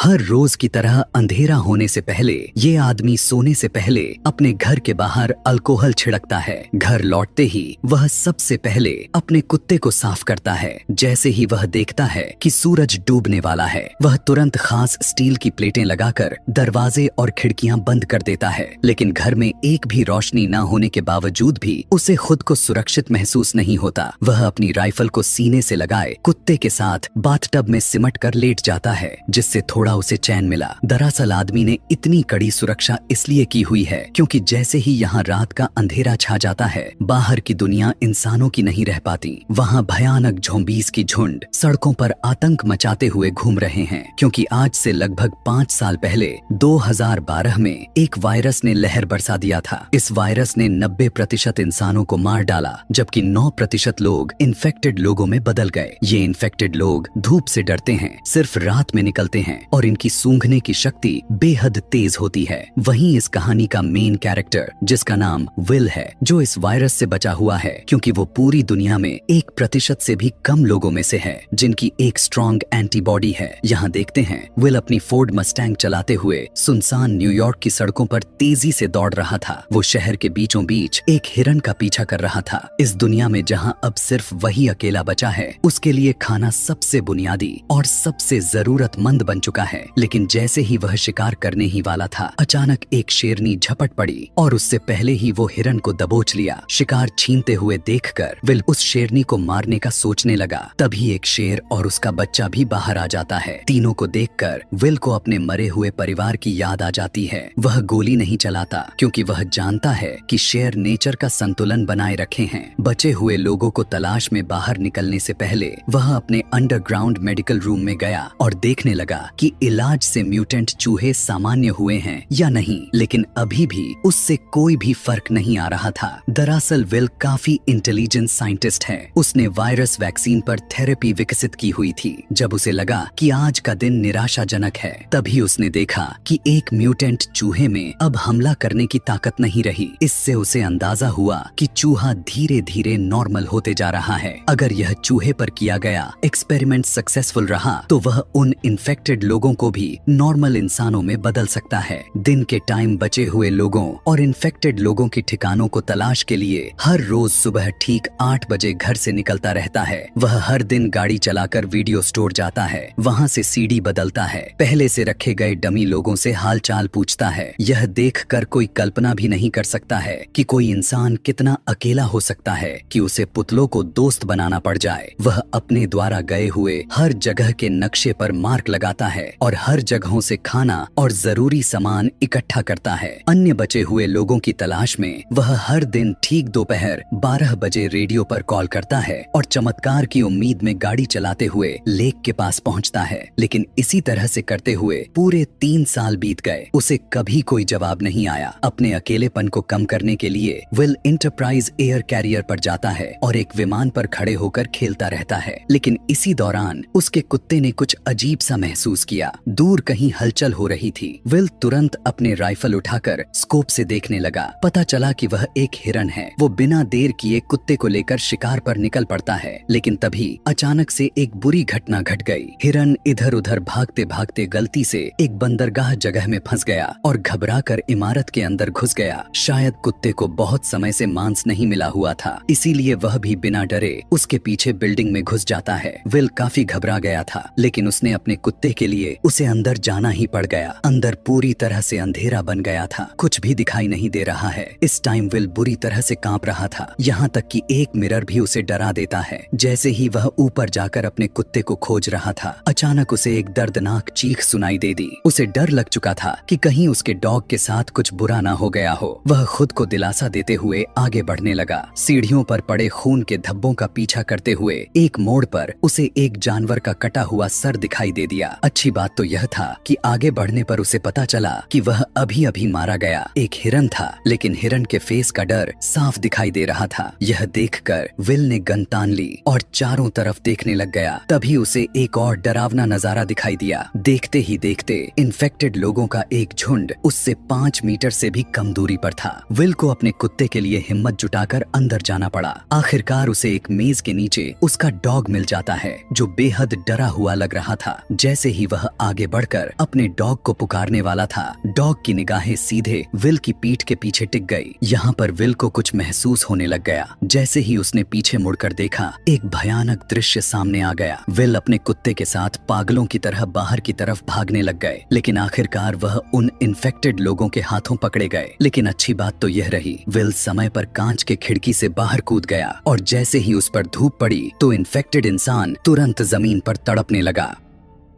हर रोज की तरह अंधेरा होने से पहले ये आदमी सोने से पहले अपने घर के बाहर अल्कोहल छिड़कता है। घर लौटते ही वह सबसे पहले अपने कुत्ते को साफ करता है। जैसे ही वह देखता है कि सूरज डूबने वाला है, वह तुरंत खास स्टील की प्लेटें लगाकर दरवाजे और खिड़कियां बंद कर देता है। लेकिन घर में एक भी रोशनी न होने के बावजूद भी उसे खुद को सुरक्षित महसूस नहीं होता। वह अपनी राइफल को सीने से लगाए कुत्ते के साथ बाथटब में सिमट कर लेट जाता है, जिससे थोड़ा उसे चैन मिला। दरअसल आदमी ने इतनी कड़ी सुरक्षा इसलिए की हुई है क्योंकि जैसे ही यहाँ रात का अंधेरा छा जाता है, बाहर की दुनिया इंसानों की नहीं रह पाती। वहाँ भयानक ज़ॉम्बीज़ की झुंड सड़कों पर आतंक मचाते हुए घूम रहे हैं, क्योंकि आज से लगभग 5 साल पहले 2012 में एक वायरस ने लहर बरसा दिया था। इस वायरस ने 90% इंसानों को मार डाला, जबकि 9% लोग इन्फेक्टेड लोगों में बदल गए। ये इन्फेक्टेड लोग धूप से डरते हैं, सिर्फ रात में निकलते हैं और इनकी सूंघने की शक्ति बेहद तेज होती है। वहीं इस कहानी का मेन कैरेक्टर, जिसका नाम विल है, जो इस वायरस से बचा हुआ है क्योंकि वो पूरी दुनिया में 1% से भी कम लोगों में से है जिनकी एक स्ट्रॉन्ग एंटीबॉडी है। यहाँ देखते हैं विल अपनी फोर्ड मस्टैंग चलाते हुए सुनसान न्यूयॉर्क की सड़कों पर तेजी से दौड़ रहा था। वो शहर के बीचों बीच एक हिरन का पीछा कर रहा था। इस दुनिया में जहाँ अब सिर्फ वही अकेला बचा है, उसके लिए खाना सबसे बुनियादी और सबसे जरूरतमंद बन चुका है। लेकिन जैसे ही वह शिकार करने ही वाला था, अचानक एक शेरनी झपट पड़ी और उससे पहले ही वो हिरन को दबोच लिया। शिकार छीनते हुए देखकर विल उस शेरनी को मारने का सोचने लगा। तभी एक शेर और उसका बच्चा भी बाहर आ जाता है। तीनों को देखकर विल को अपने मरे हुए परिवार की याद आ जाती है। वह गोली नहीं चलाता क्योंकि वह जानता है कि शेर नेचर का संतुलन बनाए रखे हैं। बचे हुए लोगों को तलाश में बाहर निकलने से पहले वह अपने अंडरग्राउंड मेडिकल रूम में गया और देखने लगा कि इलाज से म्यूटेंट चूहे सामान्य हुए हैं या नहीं। लेकिन अभी भी उससे कोई भी फर्क नहीं आ रहा था। दरअसल विल काफी इंटेलिजेंट साइंटिस्ट है। उसने वायरस वैक्सीन पर थेरेपी विकसित की हुई थी। जब उसे लगा कि आज का दिन निराशाजनक है, तभी उसने देखा कि एक म्यूटेंट चूहे में अब हमला करने की ताकत नहीं रही। इससे उसे अंदाजा हुआ कि चूहा धीरे धीरे नॉर्मल होते जा रहा है। अगर यह चूहे पर किया गया एक्सपेरिमेंट सक्सेसफुल रहा तो वह उन इन्फेक्टेड लोगों को भी नॉर्मल इंसानों में बदल सकता है। दिन के टाइम बचे हुए लोगों और इन्फेक्टेड लोगों के ठिकानों को तलाश के लिए हर रोज सुबह ठीक 8 बजे घर से निकलता रहता है। वह हर दिन गाड़ी चलाकर वीडियो स्टोर जाता है, वहाँ से सीडी बदलता है, पहले से रखे गए डमी लोगों से हाल चाल पूछता है। यह देखकर कोई कल्पना भी नहीं कर सकता है कि कोई इंसान कितना अकेला हो सकता है कि उसे पुतलों को दोस्त बनाना पड़ जाए। वह अपने द्वारा गए हुए हर जगह के नक्शे पर मार्क लगाता है और हर जगहों से खाना और जरूरी सामान इकट्ठा करता है। अन्य बचे हुए लोगों की तलाश में वह हर दिन ठीक दोपहर 12 बजे रेडियो पर कॉल करता है और चमत्कार की उम्मीद में गाड़ी चलाते हुए लेक के पास पहुंचता है। लेकिन इसी तरह से करते हुए पूरे 3 साल बीत गए। उसे कभी कोई जवाब नहीं आया। अपने अकेलेपन को कम करने के लिए विल इंटरप्राइज एयर कैरियर पर जाता है और एक विमान पर खड़े होकर खेलता रहता है। लेकिन इसी दौरान उसके कुत्ते ने कुछ अजीब सा महसूस किया। दूर कहीं हलचल हो रही थी। विल तुरंत अपने राइफल उठाकर स्कोप से देखने लगा। पता चला कि वह एक हिरन है। वो बिना देर किए कुत्ते को लेकर शिकार पर निकल पड़ता है। लेकिन तभी अचानक से एक बुरी घटना घट गई। हिरन इधर उधर भागते भागते गलती से एक बंदरगाह जगह में फंस गया और घबराकर इमारत के अंदर घुस गया। शायद कुत्ते को बहुत समय से मांस नहीं मिला हुआ था, इसीलिए वह भी बिना डरे उसके पीछे बिल्डिंग में घुस जाता है। विल काफी घबरा गया था, लेकिन उसने अपने कुत्ते के लिए उसे अंदर जाना ही पड़ गया। अंदर पूरी तरह से अंधेरा बन गया था, कुछ भी दिखाई नहीं दे रहा है। इस टाइम विल बुरी तरह से कांप रहा था, यहाँ तक कि एक मिरर भी उसे डरा देता है। जैसे ही वह ऊपर जाकर अपने कुत्ते को खोज रहा था, अचानक उसे एक दर्दनाक चीख सुनाई दे दी। उसे डर लग चुका था कि कहीं उसके डॉग के साथ कुछ बुरा ना हो गया हो। वह खुद को दिलासा देते हुए आगे बढ़ने लगा। सीढ़ियों पर पड़े खून के धब्बों का पीछा करते हुए एक मोड़ पर उसे एक जानवर का कटा हुआ सर दिखाई दे दिया। अच्छी बात तो यह था कि आगे बढ़ने पर उसे पता चला कि वह अभी अभी मारा गया एक हिरन था, लेकिन हिरन के फेस का डर साफ दिखाई दे रहा था। यह देखकर विल ने गन तान ली और चारों तरफ देखने लग गया। तभी उसे एक और डरावना नजारा दिखाई दिया। देखते ही देखते इन्फेक्टेड लोगों का एक झुंड उससे 5 मीटर से भी कम दूरी पर था। विल को अपने कुत्ते के लिए हिम्मत जुटाकर अंदर जाना पड़ा। आखिरकार उसे एक मेज के नीचे उसका डॉग मिल जाता है, जो बेहद डरा हुआ लग रहा था। जैसे ही वह आगे बढ़कर अपने डॉग को पुकारने वाला था। डॉग की निगाहें सीधे विल की पीठ के पीछे टिक गई। यहाँ पर विल को कुछ महसूस होने लग गया। जैसे ही उसने पीछे मुड़कर देखा, एक भयानक दृश्य सामने आ गया। विल अपने कुत्ते के साथ पागलों की तरह बाहर की तरफ भागने लग गए, लेकिन आखिरकार वह उन इन्फेक्टेड लोगों के हाथों पकड़े गए। लेकिन अच्छी बात तो यह रही, विल समय पर कांच के खिड़की से बाहर कूद गया और जैसे ही उस पर धूप पड़ी तो इन्फेक्टेड इंसान तुरंत जमीन पर तड़पने लगा।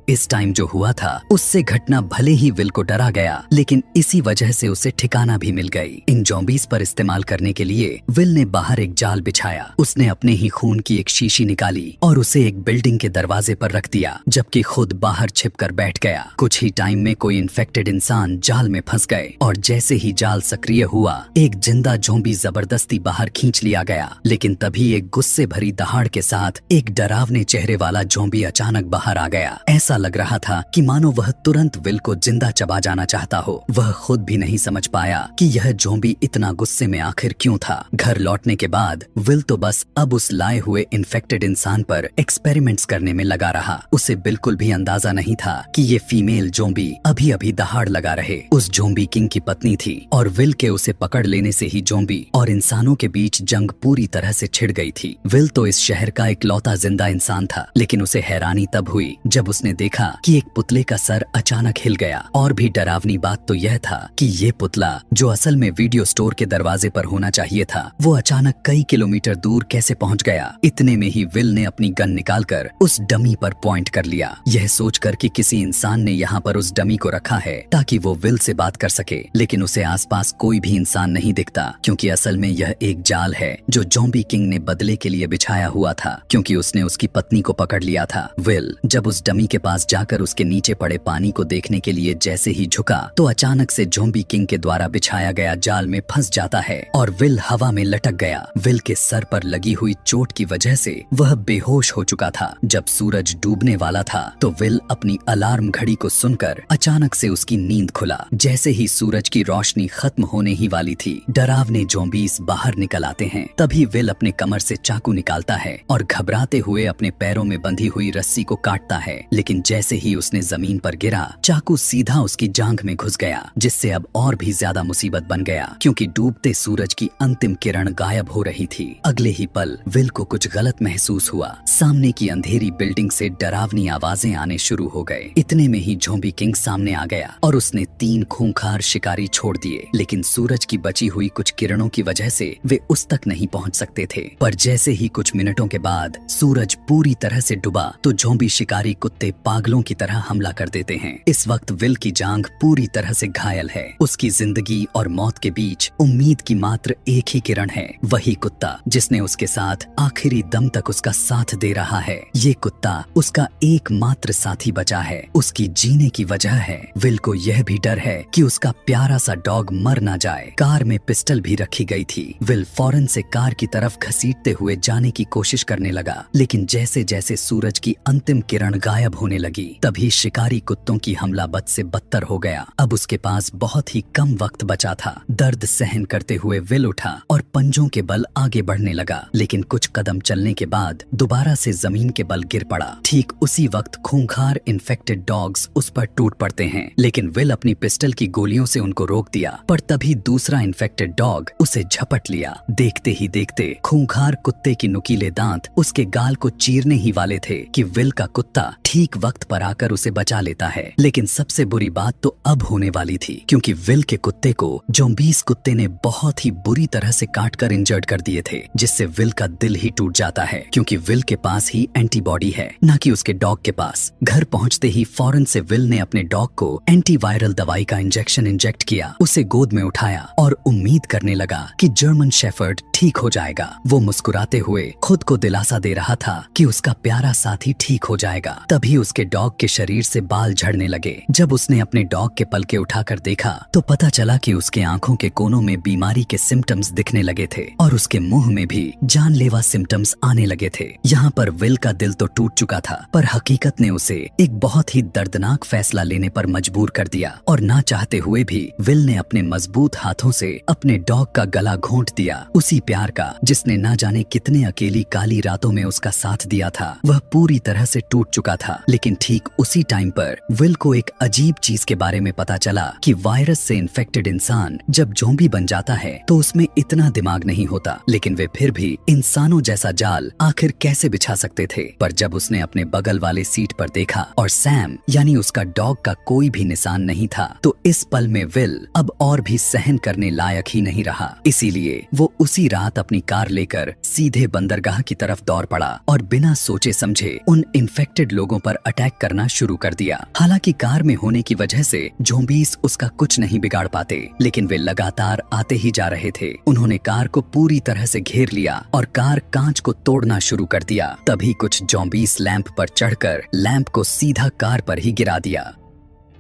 इस टाइम जो हुआ था उससे घटना भले ही विल को डरा गया, लेकिन इसी वजह से उसे ठिकाना भी मिल गई। इन ज़ॉम्बीज़ पर इस्तेमाल करने के लिए विल ने बाहर एक जाल बिछाया। उसने अपने ही खून की एक शीशी निकाली और उसे एक बिल्डिंग के दरवाजे पर रख दिया, जबकि खुद बाहर छिपकर बैठ गया। कुछ ही टाइम में कोई इन्फेक्टेड इंसान जाल में फंस गए और जैसे ही जाल सक्रिय हुआ, एक जिंदा ज़ॉम्बी जबरदस्ती बाहर खींच लिया गया। लेकिन तभी एक गुस्से भरी दहाड़ के साथ एक डरावने चेहरे वाला ज़ॉम्बी अचानक बाहर आ गया। ऐसा लग रहा था कि मानो वह तुरंत विल को जिंदा चबा जाना चाहता हो। वह खुद भी नहीं समझ पाया कि यह ज़ॉम्बी इतना गुस्से में आखिर क्यों था। घर लौटने के बाद विल तो बस अब उस लाए हुए इन्फेक्टेड इंसान पर एक्सपेरिमेंट्स करने में लगा रहा। उसे बिल्कुल भी अंदाजा नहीं था कि ये फीमेल ज़ॉम्बी अभी अभी दहाड़ लगा रहे उस ज़ॉम्बी किंग की पत्नी थी और विल के उसे पकड़ लेने से ही ज़ॉम्बी और इंसानों के बीच जंग पूरी तरह से छिड़ गई थी। विल तो इस शहर का इकलौता जिंदा इंसान था, लेकिन उसे हैरानी तब हुई जब उसने देखा कि एक पुतले का सर अचानक हिल गया। और भी डरावनी बात तो यह था कि ये पुतला, जो असल में वीडियो स्टोर के दरवाजे पर होना चाहिए था, वो अचानक कई किलोमीटर दूर कैसे पहुंच गया। इतने में ही विल ने अपनी गन निकालकर उस डमी पर पॉइंट कर लिया, यह सोचकर कि किसी इंसान ने यहाँ पर उस डमी को रखा है ताकि वो विल से बात कर सके। लेकिन उसे आसपास कोई भी इंसान नहीं दिखता, क्योंकि असल में यह एक जाल है जो ज़ॉम्बी किंग ने बदले के लिए बिछाया हुआ था, क्योंकि उसने उसकी पत्नी को पकड़ लिया था। विल जब उस डमी के पास जाकर उसके नीचे पड़े पानी को देखने के लिए जैसे ही झुका तो अचानक से ज़ॉम्बी किंग के द्वारा बिछाया गया जाल में फंस जाता है और विल हवा में लटक गया। विल के सर पर लगी हुई चोट की वजह से वह बेहोश हो चुका था। जब सूरज डूबने वाला था तो विल अपनी अलार्म घड़ी को सुनकर अचानक से उसकी नींद खुला। जैसे ही सूरज की रोशनी खत्म होने ही वाली थी, डरावने ज़ॉम्बीज़ बाहर निकल आते हैं। तभी विल अपने कमर से चाकू निकालता है और घबराते हुए अपने पैरों में बंधी हुई रस्सी को काटता है। लेकिन जैसे ही उसने जमीन पर गिरा, चाकू सीधा उसकी जांघ में घुस गया, जिससे अब और भी ज्यादा मुसीबत बन गया, क्योंकि डूबते सूरज की अंतिम किरण गायब हो रही थी। अगले ही पल विल को कुछ गलत महसूस हुआ। सामने की अंधेरी बिल्डिंग से डरावनी आवाजें आने शुरू हो गए। इतने में ही ज़ॉम्बी किंग सामने आ गया और उसने 3 खूंखार शिकारी छोड़ दिए, लेकिन सूरज की बची हुई कुछ किरणों की वजह से वे उस तक नहीं पहुंच सकते थे। पर जैसे ही कुछ मिनटों के बाद सूरज पूरी तरह से डूबा तो ज़ॉम्बी शिकारी कुत्ते पागलों की तरह हमला कर देते हैं। इस वक्त विल की जांघ पूरी तरह से घायल है। उसकी जिंदगी और मौत के बीच उम्मीद की मात्र एक ही किरण है, वही कुत्ता जिसने उसके साथ आखिरी दम तक उसका साथ दे रहा है। ये कुत्ता उसका एकमात्र साथी बचा है, उसकी जीने की वजह है। विल को यह भी डर है कि उसका प्यारा सा डॉग मर ना जाए। कार में पिस्टल भी रखी गई थी। विल फौरन से कार की तरफ घसीटते हुए जाने की कोशिश करने लगा, लेकिन जैसे जैसे सूरज की अंतिम किरण गायब होने लगी, तभी शिकारी कुत्तों की हमला बद से बदतर हो गया। अब उसके पास बहुत ही कम वक्त बचा था। दर्द सहन करते हुए विल उठा और पंजों के बल आगे बढ़ने लगा, लेकिन कुछ कदम चलने के बाद दोबारा से जमीन के बल गिर पड़ा। ठीक उसी वक्त खूंखार इन्फेक्टेड डॉग्स उस पर टूट पड़ते हैं, लेकिन विल अपनी पिस्टल की गोलियों से उनको रोक दिया। पर तभी दूसरा इन्फेक्टेड डॉग उसे झपट लिया। देखते ही देखते खूंखार कुत्ते की नुकीले दांत उसके गाल को चीरने ही वाले थे कि विल का कुत्ता ठीक वक्त पर आकर उसे बचा लेता है। लेकिन सबसे बुरी बात तो अब होने वाली थी, क्योंकि विल के कुत्ते को ज़ॉम्बीज़ कुत्ते ने बहुत ही बुरी तरह से काटकर इंजर्ड कर दिए थे, जिससे विल का दिल ही टूट जाता है, क्योंकि विल के पास ही एंटीबॉडी है, न कि उसके डॉग के पास। घर पहुंचते ही फौरन से विल ने अपने डॉग को एंटीवायरल दवाई का इंजेक्शन इंजेक्ट किया, उसे गोद में उठाया और उम्मीद करने लगा कि जर्मन शेफर्ड ठीक हो जाएगा। वो मुस्कुराते हुए खुद को दिलासा दे रहा था कि उसका प्यारा साथी ठीक हो जाएगा। तभी उसके डॉग के शरीर से बाल झड़ने लगे। जब उसने अपने डॉग के पलके उठाकर देखा तो पता चला कि उसके आंखों के कोनों में बीमारी के सिम्टम्स दिखने लगे थे और उसके मुंह में भी जानलेवा सिम्टम्स आने लगे थे। यहाँ पर विल का दिल तो टूट चुका था, पर हकीकत ने उसे एक बहुत ही दर्दनाक फैसला लेने पर मजबूर कर दिया और ना चाहते हुए भी विल ने अपने मजबूत हाथों से अपने डॉग का गला घोंट दिया। उसी प्यार का जिसने ना जाने कितने अकेली काली रातों में उसका साथ दिया था, वह पूरी तरह से टूट चुका था। लेकिन लेकिन ठीक उसी टाइम पर विल को एक अजीब चीज के बारे में पता चला कि वायरस से इन्फेक्टेड इंसान जब ज़ॉम्बी बन जाता है तो उसमें इतना दिमाग नहीं होता, लेकिन वे फिर भी इंसानों जैसा जाल आखिर कैसे बिछा सकते थे। पर जब उसने अपने बगल वाले सीट पर देखा और सैम यानी उसका डॉग का कोई भी निशान नहीं था, तो इस पल में विल अब और भी सहन करने लायक ही नहीं रहा। इसीलिए वो उसी रात अपनी कार लेकर सीधे बंदरगाह की तरफ दौड़ पड़ा और बिना सोचे समझे उन इन्फेक्टेड लोगों पर अटैक करना शुरू कर दिया। हालांकि कार में होने की वजह से ज़ॉम्बीज उसका कुछ नहीं बिगाड़ पाते, लेकिन वे लगातार आते ही जा रहे थे। उन्होंने कार को पूरी तरह से घेर लिया और कार कांच को तोड़ना शुरू कर दिया। तभी कुछ ज़ॉम्बीज लैंप पर चढ़कर लैंप को सीधा कार पर ही गिरा दिया।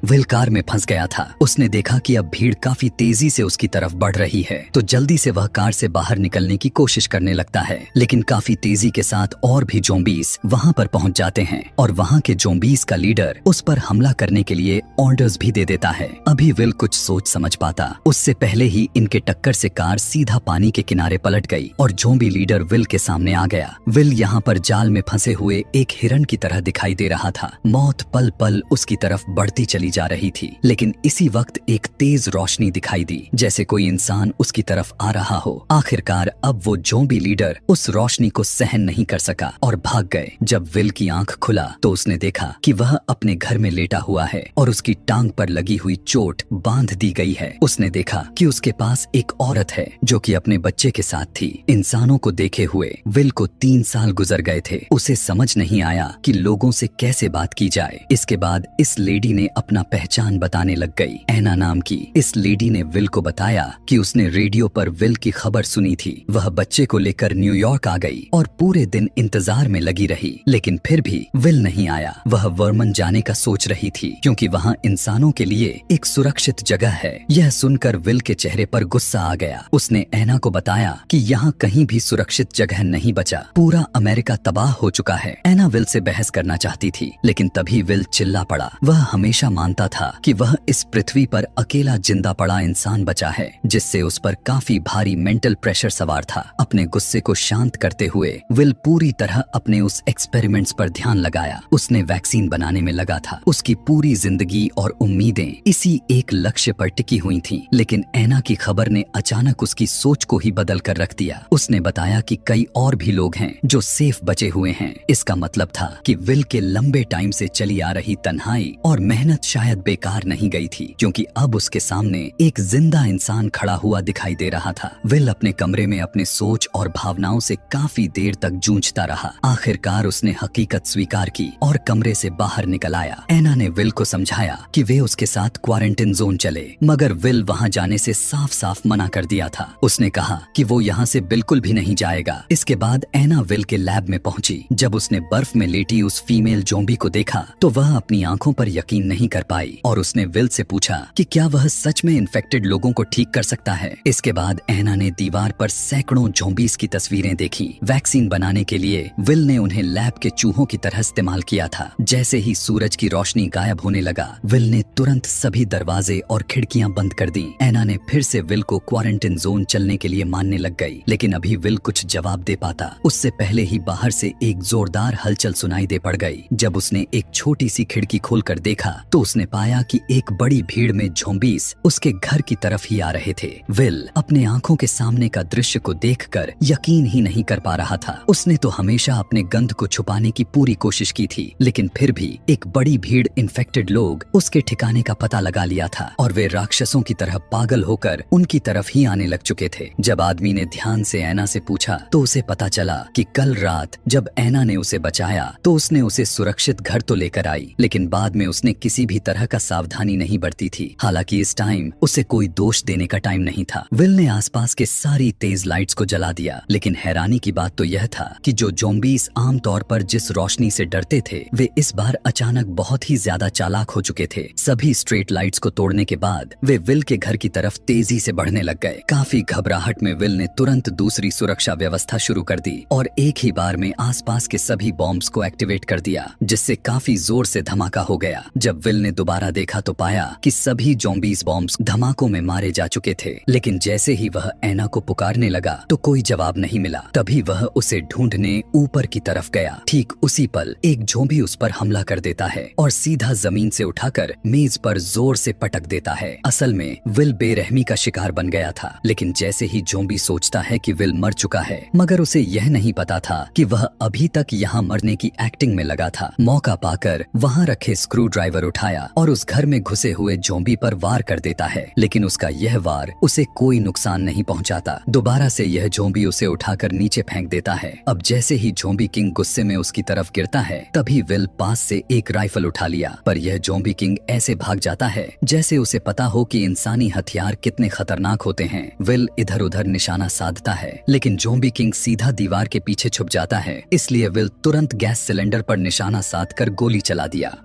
विल कार में फंस गया था। उसने देखा कि अब भीड़ काफी तेजी से उसकी तरफ बढ़ रही है, तो जल्दी से वह कार से बाहर निकलने की कोशिश करने लगता है। लेकिन काफी तेजी के साथ और भी ज़ॉम्बीज वहां पर पहुंच जाते हैं और वहां के ज़ॉम्बीज का लीडर उस पर हमला करने के लिए ऑर्डर्स भी दे देता है। अभी विल कुछ सोच समझ पाता उससे पहले ही इनके टक्कर से कार सीधा पानी के किनारे पलट गई और ज़ॉम्बी लीडर विल के सामने आ गया। विल यहाँ पर जाल में फंसे हुए एक हिरन की तरह दिखाई दे रहा था। मौत पल पल उसकी तरफ बढ़ती चली जा रही थी, लेकिन इसी वक्त एक तेज रोशनी दिखाई दी, जैसे कोई इंसान उसकी तरफ आ रहा हो। आखिरकार अब वो ज़ॉम्बी लीडर उस रोशनी को सहन नहीं कर सका और भाग गए। जब विल की आंख खुला तो उसने देखा कि वह अपने घर में लेटा हुआ है और उसकी टांग पर लगी हुई चोट बांध दी गई है। उसने देखा कि उसके पास एक औरत है जो कि अपने बच्चे के साथ थी। इंसानों को देखे हुए विल को 3 साल गुजर गए थे। उसे समझ नहीं आया कि लोगों से कैसे बात की जाए। इसके बाद इस लेडी ने अपना पहचान बताने लग गई। एना नाम की इस लेडी ने विल को बताया कि उसने रेडियो पर विल की खबर सुनी थी। वह बच्चे को लेकर न्यूयॉर्क आ गई और पूरे दिन इंतजार में लगी रही, लेकिन फिर भी विल नहीं आया। वह वर्मन जाने का सोच रही थी क्योंकि वहाँ इंसानों के लिए एक सुरक्षित जगह है। यह सुनकर विल के चेहरे पर गुस्सा आ गया। उसने एना को बताया कि यहाँ कहीं भी सुरक्षित जगह नहीं बचा, पूरा अमेरिका तबाह हो चुका है। एना विल से बहस करना चाहती थी, लेकिन तभी विल चिल्ला पड़ा। वह हमेशा मानता था कि वह इस पृथ्वी पर अकेला जिंदा पड़ा इंसान बचा है, जिससे उस पर काफी भारी मेंटल प्रेशर सवार था। अपने गुस्से को शांत करते हुए विल पूरी तरह अपने उस एक्सपेरिमेंट्स पर ध्यान लगाया। उसने वैक्सीन बनाने में लगा था। उसकी पूरी जिंदगी और उम्मीदें इसी एक लक्ष्य पर टिकी हुई थीं। लेकिन एना की खबर ने अचानक उसकी सोच को ही बदल कर रख दिया। उसने बताया कि कई और भी लोग हैं जो सेफ बचे हुए हैं। इसका मतलब था कि विल के लंबे टाइम से चली आ रही तन्हाई और मेहनत शायद बेकार नहीं गई थी, क्योंकि अब उसके सामने एक जिंदा इंसान खड़ा हुआ दिखाई दे रहा था। विल अपने कमरे में अपने सोच और भावनाओं से काफी देर तक जूझता रहा। आखिरकार उसने हकीकत स्वीकार की और कमरे से बाहर निकल आया। एना ने विल को समझाया कि वे उसके साथ क्वारंटाइन जोन चले, मगर विल वहां जाने से साफ साफ मना कर दिया था। उसने कहा कि वो यहाँ से बिल्कुल भी नहीं जाएगा। इसके बाद एना विल के लैब में पहुंची। जब उसने बर्फ में लेटी उस फीमेल ज़ॉम्बी को देखा तो वह अपनी आंखों पर यकीन नहीं कर पाई और उसने विल से पूछा कि क्या वह सच में इन्फेक्टेड लोगों को ठीक कर सकता है। इसके बाद एना ने दीवार पर सैकड़ों ज़ॉम्बीज की तस्वीरें देखी। वैक्सीन बनाने के लिए विल ने उन्हें लैब के चूहों की तरह इस्तेमाल किया था। जैसे ही सूरज की रोशनी गायब होने लगा, विल ने तुरंत सभी दरवाजे और खिड़कियां बंद कर दी। एना ने फिर से विल को क्वारंटाइन जोन चलने के लिए मानने लग गई, लेकिन अभी विल कुछ जवाब दे पाता उससे पहले ही बाहर से एक जोरदार हलचल सुनाई दे पड़ गई। जब उसने एक छोटी सी खिड़की खोलकर देखा तो उसने पाया कि एक बड़ी भीड़ में ज़ॉम्बीज उसके घर की तरफ ही आ रहे थे। विल अपने आंखों के सामने का दृश्य को देखकर यकीन ही नहीं कर पा रहा था। उसने तो हमेशा अपने गंध को छुपाने की पूरी कोशिश की थी, लेकिन फिर भी एक बड़ी भीड़ इन्फेक्टेड लोग उसके ठिकाने का पता लगा लिया था और वे राक्षसों की तरह पागल होकर उनकी तरफ ही आने लग चुके थे। जब आदमी ने ध्यान से एना से पूछा तो उसे पता चला कि कल रात जब एना ने उसे बचाया तो उसने उसे सुरक्षित घर तो लेकर आई, लेकिन बाद में उसने किसी भी तरह का सावधानी नहीं बरती थी। हालांकि इस टाइम उसे कोई दोष देने का टाइम नहीं था। विल ने आसपास के सारी तेज लाइट्स को जला दिया, लेकिन हैरानी की बात तो यह था कि जो ज़ॉम्बीज आमतौर पर जिस रोशनी से डरते थे, वे इस बार अचानक बहुत ही ज्यादा चालाक हो चुके थे। सभी स्ट्रीट लाइट्स को तोड़ने के बाद वे विल के घर की तरफ तेजी से बढ़ने लग गए। काफी घबराहट में विल ने तुरंत दूसरी सुरक्षा व्यवस्था शुरू कर दी और एक ही बार में आसपास के सभी बॉम्ब्स को एक्टिवेट कर दिया, जिससे काफी जोर से धमाका हो गया। जब विल ने दोबारा देखा तो पाया कि सभी ज़ॉम्बीज़ बॉम्ब्स धमाकों में मारे जा चुके थे। लेकिन जैसे ही वह एना को पुकारने लगा तो कोई जवाब नहीं मिला। तभी वह उसे ढूंढने ऊपर की तरफ गया। ठीक उसी पल एक ज़ॉम्बी उस पर हमला कर देता है और सीधा जमीन से उठाकर मेज पर जोर से पटक देता है। असल में विल बेरहमी का शिकार बन गया था, लेकिन जैसे ही ज़ॉम्बी सोचता है कि विल मर चुका है, मगर उसे यह नहीं पता था कि वह अभी तक यहाँ मरने की एक्टिंग में लगा था। मौका पाकर वहाँ रखे स्क्रू ड्राइवर उठाया और उस घर में घुसे हुए ज़ॉम्बी पर वार कर देता है, लेकिन उसका यह वार उसे कोई नुकसान नहीं पहुँचाता। दोबारा से यह ज़ॉम्बी उसे उठाकर नीचे फेंक देता है। अब जैसे ही ज़ॉम्बी किंग गुस्से में उसकी तरफ गिरता है, तभी विल पास से एक राइफल उठा लिया, पर यह ज़ॉम्बी किंग ऐसे भाग जाता है जैसे उसे पता हो कि इंसानी हथियार कितने खतरनाक होते हैं। विल इधर उधर निशाना साधता है, लेकिन ज़ॉम्बी किंग सीधा दीवार के पीछे छुप जाता है। इसलिए विल तुरंत गैस सिलेंडर पर निशाना साधकर गोली चला दिया।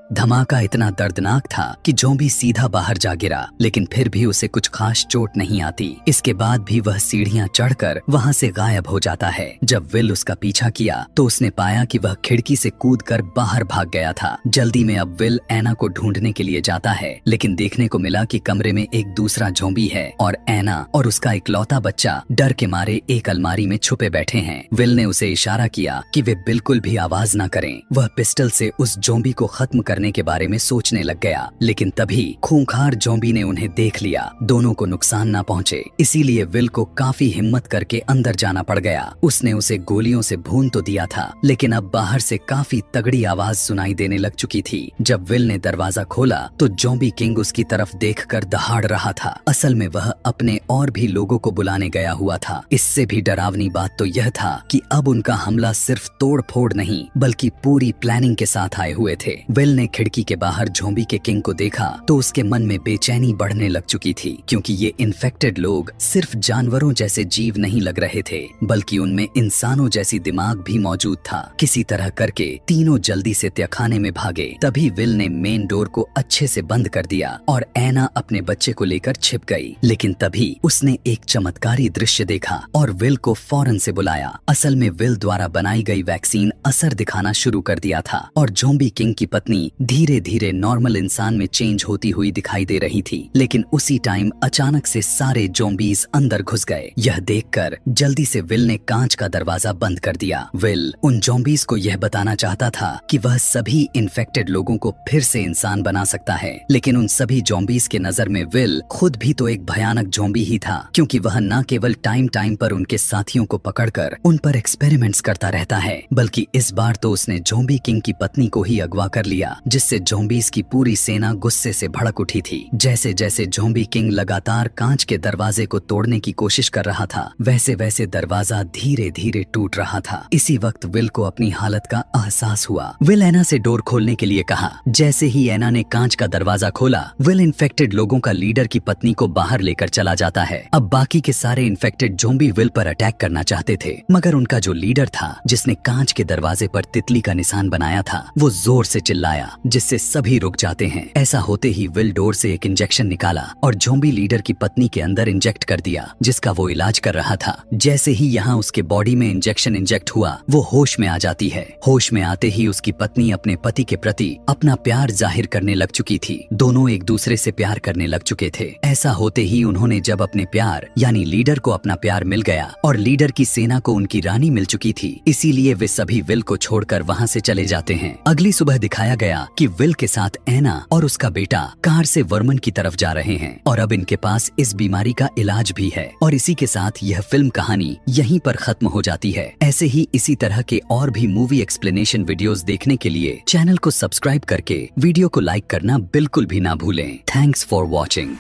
धमाका इतना दर्दनाक था कि ज़ॉम्बी सीधा बाहर जा गिरा, लेकिन फिर भी उसे कुछ खास चोट नहीं आती। इसके बाद भी वह सीढ़ियां चढ़कर वहां से गायब हो जाता है। जब विल उसका पीछा किया तो उसने पाया कि वह खिड़की से कूदकर बाहर भाग गया था। जल्दी में अब विल एना को ढूंढने के लिए जाता है, लेकिन देखने को मिला कि कमरे में एक दूसरा ज़ॉम्बी है और एना और उसका इकलौता बच्चा डर के मारे एक अलमारी में छुपे बैठे हैं। विल ने उसे इशारा किया कि वे बिल्कुल भी आवाज न करें। वह पिस्टल से उस ज़ॉम्बी को खत्म करने के बारे में सोचने लग गया, लेकिन तभी खूंखार ज़ॉम्बी ने उन्हें देख लिया। दोनों को नुकसान ना पहुंचे, इसीलिए विल को काफी हिम्मत करके अंदर जाना पड़ गया। उसने उसे गोलियों से भून तो दिया था, लेकिन अब बाहर से काफी तगड़ी आवाज सुनाई देने लग चुकी थी। जब विल ने दरवाजा खोला तो ज़ॉम्बी किंग उसकी तरफ देखकर दहाड़ रहा था। असल में वह अपने और भी लोगों को बुलाने गया हुआ था। इससे भी डरावनी बात तो यह था कि अब उनका हमला सिर्फ तोड़ फोड़ नहीं बल्कि पूरी प्लानिंग के साथ आए हुए थे। विल ने खिड़की के बाहर ज़ॉम्बी के किंग को देखा तो उसके मन में बेचैनी बढ़ने लग चुकी थी, क्योंकि ये इन्फेक्टेड लोग सिर्फ जानवरों जैसे जीव नहीं लग रहे थे, बल्कि उनमें इंसानों जैसी दिमाग भी मौजूद था। किसी तरह करके तीनों जल्दी से तहखाने में भागे। तभी विल ने मेन डोर को अच्छे से बंद कर दिया और एना अपने बच्चे को लेकर छिप गई। लेकिन तभी उसने एक चमत्कारी दृश्य देखा और विल को फौरन से बुलाया। असल में विल द्वारा बनाई गई वैक्सीन असर दिखाना शुरू कर दिया था और ज़ॉम्बी किंग की पत्नी धीरे धीरे नॉर्मल इंसान में चेंज होती हुई दिखाई दे रही थी। लेकिन उसी टाइम अचानक से सारे ज़ॉम्बीज अंदर घुस गए। यह देखकर जल्दी से विल ने कांच का दरवाजा बंद कर दिया। विल उन ज़ॉम्बीज को यह बताना चाहता था कि वह सभी इन्फेक्टेड लोगों को फिर से इंसान बना सकता है, लेकिन उन सभी ज़ॉम्बीज के नजर में विल खुद भी तो एक भयानक ज़ॉम्बी ही था, क्योंकि वह न केवल टाइम टाइम पर उनके साथियों को पकड़कर उन पर एक्सपेरिमेंट्स करता रहता है, बल्कि इस बार तो उसने ज़ॉम्बी किंग की पत्नी को ही अगवा कर लिया, जिससे ज़ॉम्बीज की पूरी सेना गुस्से से भड़क उठी थी। जैसे जैसे ज़ॉम्बी किंग लगातार कांच के दरवाजे को तोड़ने की कोशिश कर रहा था, वैसे वैसे दरवाजा धीरे धीरे टूट रहा था। इसी वक्त विल को अपनी हालत का एहसास हुआ। विल एना से डोर खोलने के लिए कहा। जैसे ही एना ने कांच का दरवाजा खोला, विल इन्फेक्टेड लोगों का लीडर की पत्नी को बाहर लेकर चला जाता है। अब बाकी के सारे इन्फेक्टेड ज़ॉम्बी विल पर अटैक करना चाहते थे, मगर उनका जो लीडर था, जिसने कांच के दरवाजे पर तितली का निशान बनाया था, वो जोर से चिल्लाया, जिससे सभी रुक जाते हैं। ऐसा होते ही विल डोर से एक इंजेक्शन निकाला और ज़ॉम्बी लीडर की पत्नी के अंदर इंजेक्ट कर दिया, जिसका वो इलाज कर रहा था। जैसे ही यहाँ उसके बॉडी में इंजेक्शन इंजेक्ट हुआ, वो होश में आ जाती है। होश में आते ही उसकी पत्नी अपने पति के प्रति अपना प्यार जाहिर करने लग चुकी थी। दोनों एक दूसरे से प्यार करने लग चुके थे। ऐसा होते ही उन्होंने जब अपने प्यार यानी लीडर को अपना प्यार मिल गया और लीडर की सेना को उनकी रानी मिल चुकी थी, इसीलिए वे सभी विल को छोड़कर वहाँ से चले जाते हैं। अगली सुबह दिखाया गया कि विल के साथ एना और उसका बेटा कार से वर्मन की तरफ जा रहे हैं और अब इनके पास इस बीमारी का इलाज भी है। और इसी के साथ यह फिल्म कहानी यहीं पर खत्म हो जाती है। ऐसे ही इसी तरह के और भी मूवी एक्सप्लेनेशन वीडियोस देखने के लिए चैनल को सब्सक्राइब करके वीडियो को लाइक करना बिल्कुल भी ना भूलें। Thanks for watching.